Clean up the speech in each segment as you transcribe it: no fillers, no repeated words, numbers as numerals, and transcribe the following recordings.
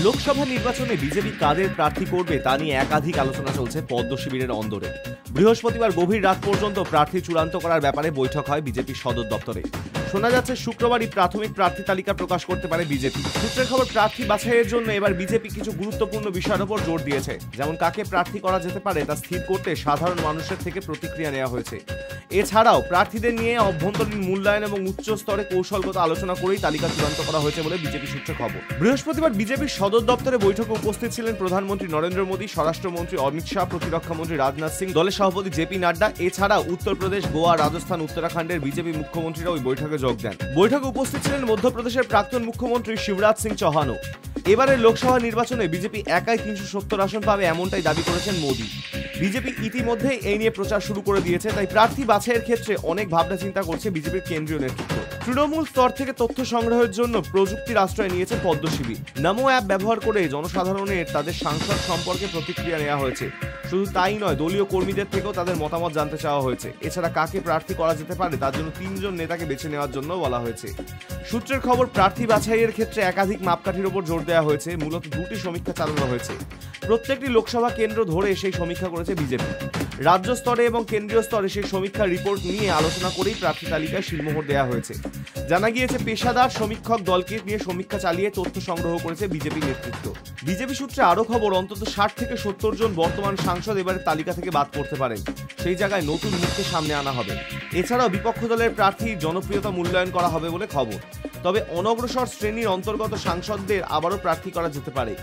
লোকসভা নির্বাচনে বিজেপি কাদের প্রার্থী করবে তা নিয়ে একাধিক আলোচনা চলছে পদ্ম শিবিরের অন্দরে। বৃহস্পতিবার গভীর রাত পর্যন্ত প্রার্থী চূড়ান্ত করার ব্যাপারে বৈঠক হয় বিজেপির সদর দপ্তরে। শোনা যাচ্ছে শুক্রবারই প্রাথমিক প্রার্থী তালিকা প্রকাশ করতে পারে বিজেপি। সূত্রের খবর, প্রার্থী বাছাইয়ের জন্য এবার বিজেপি কিছু গুরুত্বপূর্ণ বিষয়ের উপর জোর দিয়েছে। যেমন কাকে প্রার্থী করা যেতে পারে তা স্থির করতে সাধারণ মানুষের থেকে প্রতিক্রিয়া নেওয়া হয়েছে। এছাড়াও প্রার্থীদের নিয়ে অভ্যন্তরীণ মূল্যায়ন এবং উচ্চ স্তরে কৌশলগত আলোচনা করেই তালিকা চূড়ান্ত করা হয়েছে বলে বিজেপি সূত্রে খবর। বৃহস্পতিবার বিজেপির সদর দপ্তরে বৈঠকে উপস্থিত ছিলেন প্রধানমন্ত্রী নরেন্দ্র মোদী, স্বরাষ্ট্রমন্ত্রী অমিত শাহ, প্রতিরক্ষা মন্ত্রী রাজনাথ সিং, দলের সভাপতি জেপি নাড্ডা। এছাড়াও উত্তরপ্রদেশ, গোয়া, রাজস্থান, উত্তরাখণ্ডের বিজেপি মুখ্যমন্ত্রীরা ওই বৈঠকে যোগ দেন। বৈঠকে উপস্থিত ছিলেন মধ্যপ্রদেশের প্রাক্তন মুখ্যমন্ত্রী শিবরাজ সিং চৌহানও। এবারের লোকসভা নির্বাচনে বিজেপি একাই 370 আসন পাবে, এমনটাই দাবি করেছেন মোদী। বিজেপি ইতিমধ্যেই এই নিয়ে প্রচার শুরু করে দিয়েছে, তাই প্রার্থী বাছাইয়ের ক্ষেত্রে অনেক ভাবনা চিন্তা করছে বিজেপির কেন্দ্রীয় নেতৃত্ব। তৃণমূল স্তর থেকে তথ্য সংগ্রহের জন্য প্রযুক্তির আশ্রয় নিয়েছে পদ্ম শিবির। নমো অ্যাপ ব্যবহার করে জনসাধারণের তাদের সাংসদ সম্পর্কে প্রতিক্রিয়া নেওয়া হয়েছে। শুধু তাই নয়, দলীয় কর্মীদের থেকেও তাদের মতামত জানতে চাওয়া হয়েছে। এছাড়া কাকে প্রার্থী করা যেতে পারে তার জন্য 3 জন নেতাকে বেছে নেওয়ার জন্য বলা হয়েছে। সূত্রের খবর, প্রার্থী বাছাইয়ের ক্ষেত্রে একাধিক মাপকাঠির উপর জোর দেওয়া হয়েছে। মূলত 2টি সমীক্ষা চালানো হয়েছে। প্রত্যেকটি লোকসভা কেন্দ্র ধরে সেই সমীক্ষা করেছে বিজেপি। রাজ্য স্তরে এবং কেন্দ্রীয় স্তরে সেই সমীক্ষার রিপোর্ট নিয়ে আলোচনা করেই প্রার্থী তালিকায় সিলমোহর দেওয়া হয়েছে। জানা গিয়েছে, পেশাদার সমীক্ষক দলকে নিয়ে সমীক্ষা চালিয়ে তথ্য সংগ্রহ করেছে বিজেপি নেতৃত্ব। বিজেপি সূত্রে আরও খবর, অন্তত 60 থেকে 70 জন বর্তমান সাংসদ এবারে তালিকা থেকে বাদ পড়তে পারেন। সেই জায়গায় নতুন মুখকে সামনে আনা হবে। এছাড়াও বিপক্ষ দলের প্রার্থীর জনপ্রিয়তা মূল্যায়ন করা হবে বলে খবর। তবে অনগ্রসর শ্রেণীর অন্তর্গত সাংসদদের আবারও প্রার্থী করা যেতে পারে।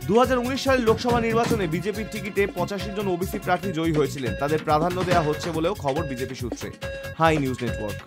2019 সালের লোকসভা নির্বাচনে বিজেপির টিকিটে 85 জন ওবিসি প্রার্থী জয়ী হয়েছিলেন। তাদের প্রাধান্য দেওয়া হচ্ছে বলেও খবর বিজেপি সূত্রে। Hi News network.